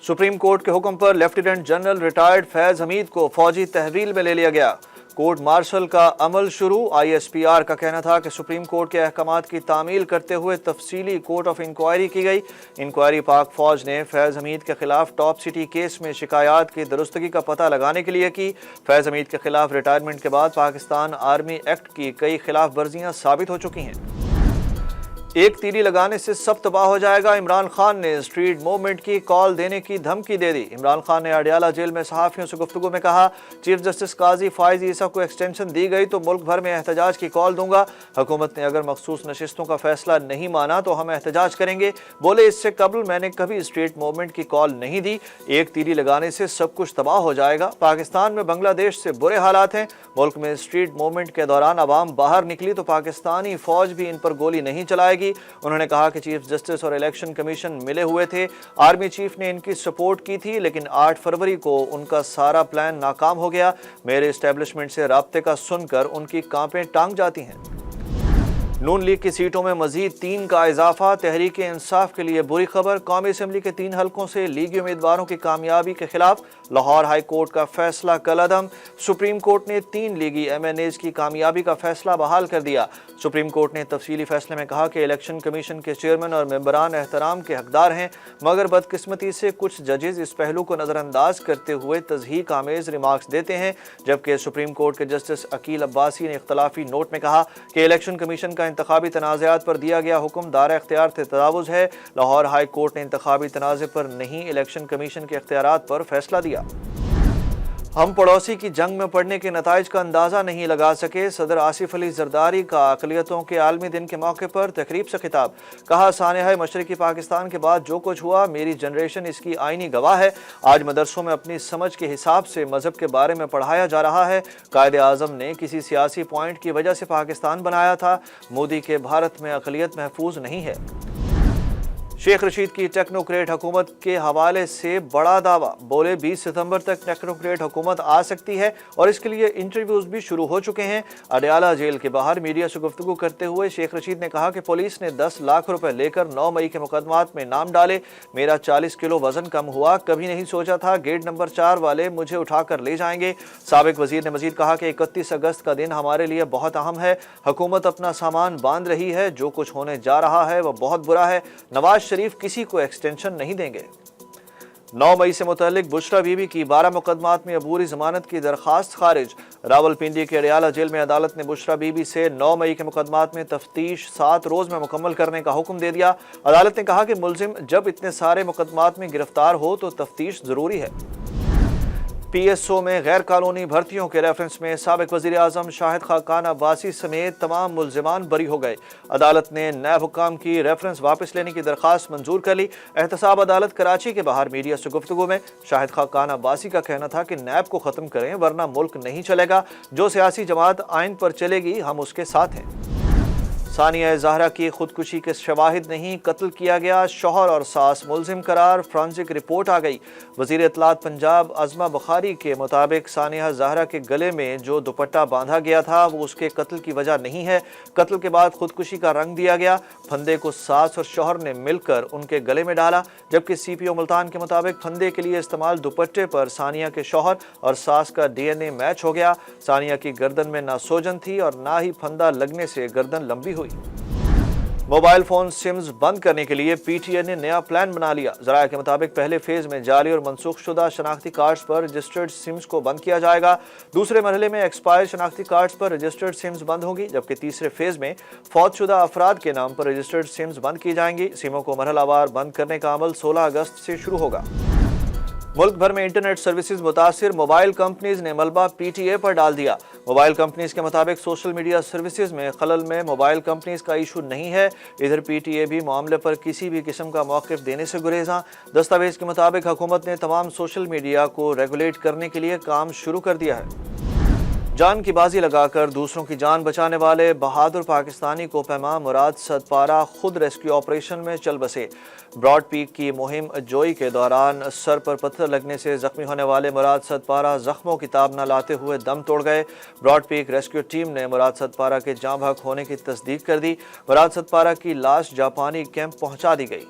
Supreme court के हुक्म पर lieutenant general retired Faiz Hamid को फौजी तहवील में ले लिया गया। कोर्ट मार्शल का अमल शुरू। ISPR का कहना था कि सुप्रीम कोर्ट के अहकामात की तामील करते हुए तफसीली कोर्ट ऑफ इंक्वायरी की गई। इंक्वायरी पाक फौज ने फैज हमीद के खिलाफ टॉप सिटी केस में शिकायत की दुरुस्तगी का पता लगाने के लिए की। फैज हमीद के खिलाफ रिटायरमेंट के बाद पाकिस्तान आर्मी एक्ट की कई खिलाफ वर्जियां साबित हो चुकी हैं। एक तीली लगाने से सब तबाह हो जाएगा। इमरान खान ने स्ट्रीट मूवमेंट की कॉल देने की धमकी दे दी। इमरान खान ने अडियाला जेल में सहाफ़ियों से गुफ्तगू में कहा, चीफ जस्टिस काजी फाइज ईसा को एक्सटेंशन दी गई तो मुल्क भर में एहतजाज की कॉल दूंगा। हुकूमत ने अगर मखसूस नशिस्तों का फैसला नहीं माना तो हम एहतजाज करेंगे। बोले, इससे कबल मैंने कभी स्ट्रीट मूवमेंट की कॉल नहीं दी। एक तीली लगाने से सब कुछ तबाह हो जाएगा। पाकिस्तान में बांग्लादेश से बुरे हालात हैं। मुल्क में स्ट्रीट मूवमेंट के दौरान अवाम बाहर निकली तो पाकिस्तानी फौज भी इन पर गोली नहीं चलाएगी। उन्होंने कहा कि चीफ जस्टिस और इलेक्शन कमीशन मिले हुए थे। आर्मी चीफ ने इनकी सपोर्ट की थी, लेकिन 8 फरवरी को उनका सारा प्लान नाकाम हो गया। मेरे एस्टेब्लिशमेंट से राब्ते का सुनकर उनकी कांपें टांग जाती हैं। नून लीग की सीटों में मजीद 3 का इजाफा। तहरीक इंसाफ के लिए बुरी खबर। कौमी असम्बली के 3 हलकों से लीगी उम्मीदवारों की कामयाबी के खिलाफ लाहौर हाई कोर्ट का फैसला कलअदम। सुप्रीम कोर्ट ने 3 लीगी MNAs की कामयाबी का फैसला बहाल कर दिया। सुप्रीम कोर्ट ने तफसीली फैसले में कहा कि इलेक्शन कमीशन के चेयरमैन और मेंबरान एहतराम के हकदार हैं, मगर बदकिस्मती से कुछ जजेस इस पहलू को नज़रअंदाज करते हुए तज़हीक आमेज़ रिमार्क्स देते हैं। जबकि सुप्रीम कोर्ट के जस्टिस अकील अब्बासी ने इख्तलाफी नोट में कहा कि इलेक्शन कमीशन का इंतखाबी तनाज़ात पर दिया गया हुक्म दायरा इख्तियार से तजावुज़ है। लाहौर हाई कोर्ट ने इंतखाबी तनाज़े पर नहीं, इलेक्शन कमीशन के इख्तियारात पर फैसला दिया। हम पड़ोसी की जंग में पड़ने के नताइज का अंदाज़ा नहीं लगा सके। सदर आसिफ अली जरदारी का अक़लियतों के आलमी दिन के मौके पर तकरीब से खिताब। कहा, सानहा मशरक़ी पाकिस्तान के बाद जो कुछ हुआ, मेरी जनरेशन इसकी आईनी गवाह है। आज मदरसों में अपनी समझ के हिसाब से मज़हब के बारे में पढ़ाया जा रहा है। कायद आज़म ने किसी सियासी पॉइंट की वजह से पाकिस्तान बनाया था। मोदी के भारत में अक़लियत महफूज नहीं है। शेख रशीद की टेक्नोक्रेट हुकूमत के हवाले से बड़ा दावा। बोले, 20 सितंबर तक टेक्नोक्रेट हुकूमत आ सकती है और इसके लिए इंटरव्यूज भी शुरू हो चुके हैं। अडियाला जेल के बाहर मीडिया से गुफ्तगू करते हुए शेख रशीद ने कहा कि पुलिस ने 10 लाख रुपए लेकर 9 मई के मुकदमात में नाम डाले। मेरा 40 किलो वजन कम हुआ। कभी नहीं सोचा था गेट नंबर 4 वाले मुझे उठाकर ले जाएंगे। साबिक वजीर ने मजीद कहा कि 31 अगस्त का दिन हमारे लिए बहुत अहम है। हुकूमत अपना सामान बांध रही है। जो कुछ होने जा रहा है वह बहुत बुरा है। नवाज शरीफ किसी को एक्सटेंशन नहीं देंगे। 9 मई से मुतल्लिक बुशरा बीबी की 12 मुकदमात में अबूरी जमानत की दरखास्त खारिज। रावलपिंडी के अडियाला जेल में अदालत ने बुशरा बीबी से 9 मई के मुकदमात में तफ्तीश 7 रोज में मुकम्मल करने का हुक्म दे दिया। अदालत ने कहा कि मुलजिम जब इतने सारे मुकदमात में गिरफ्तार हो तो तफ्तीश जरूरी है। PSO में गैर कानूनी भर्तियों के रेफरेंस में साबिक वज़ीर आज़म शाहिद खाकान अब्बासी समेत तमाम मुल्ज़िमान बरी हो गए। अदालत ने नैब हुक्काम की रेफरेंस वापस लेने की दरख्वास्त मंजूर कर ली। एहतसाब अदालत कराची के बाहर मीडिया से गुफ्तगू में शाहिद खाकान अब्बासी का कहना था कि नैब को ख़त्म करें वरना मुल्क नहीं चलेगा। जो सियासी जमात आइन पर चलेगी हम उसके साथ हैं। सानिया ज़हरा की खुदकुशी के शवाहिद नहीं, कत्ल किया गया। शौहर और सास मुलजिम करार। फ्रांसिक रिपोर्ट आ गई। वज़ीर इत्तलात पंजाब अज़मा बुखारी के मुताबिक सानिया ज़हरा के गले में जो दुपट्टा बांधा गया था वो उसके कत्ल की वजह नहीं है। कत्ल के बाद खुदकुशी का रंग दिया गया। फंदे को सास और शौहर ने मिलकर उनके गले में डाला। जबकि CPO मुल्तान के मुताबिक फंदे के लिए इस्तेमाल दुपट्टे पर सानिया के शौहर और सास का DNA मैच हो गया। सानिया की गर्दन में ना सोजन थी और ना ही फंदा लगने से गर्दन लंबी हुई। मोबाइल फोन सिम्स बंद करने के लिए PTA ने नया प्लान बना लिया। ज़राया के मुताबिक पहले फेज में जाली और मनसूख शुदा शनाख्ती कार्ड्स पर रजिस्टर्ड सिम्स को बंद किया जाएगा। दूसरे मरहले में एक्सपायर शनाख्ती कार्ड्स पर रजिस्टर्ड सिम्स बंद होंगी। जबकि तीसरे फेज में फौतशुदा अफराद के नाम पर रजिस्टर्ड सिम्स बंद की जाएंगी। सिमों को मरहलावार बंद करने का अमल 16 अगस्त से शुरू होगा। मुल्क भर में इंटरनेट सर्विसेज मुतासिर मोबाइल कंपनीज ने मलबा PTA पर डाल दिया। मोबाइल कंपनीज के मुताबिक सोशल मीडिया सर्विसेज में खलल में मोबाइल कंपनीज का इशू नहीं है। इधर PTA भी मामले पर किसी भी किस्म का मौक़िफ़ देने से गुरेज़ां। दस्तावेज के मुताबिक हुकूमत ने तमाम सोशल मीडिया को रेगुलेट करने के लिए काम शुरू कर दिया है। जान की बाजी लगाकर दूसरों की जान बचाने वाले बहादुर पाकिस्तानी को पैमा मुराद सदपारा खुद रेस्क्यू ऑपरेशन में चल बसे। ब्रॉड पीक की मुहिम जोई के दौरान सर पर पत्थर लगने से जख्मी होने वाले मुराद सदपारा जख्मों की ताब न लाते हुए दम तोड़ गए। ब्रॉड पीक रेस्क्यू टीम ने मुराद सदपारा के जाँ बहक होने की तस्दीक कर दी। मुराद सदपारा की लाश जापानी कैंप पहुंचा दी गई।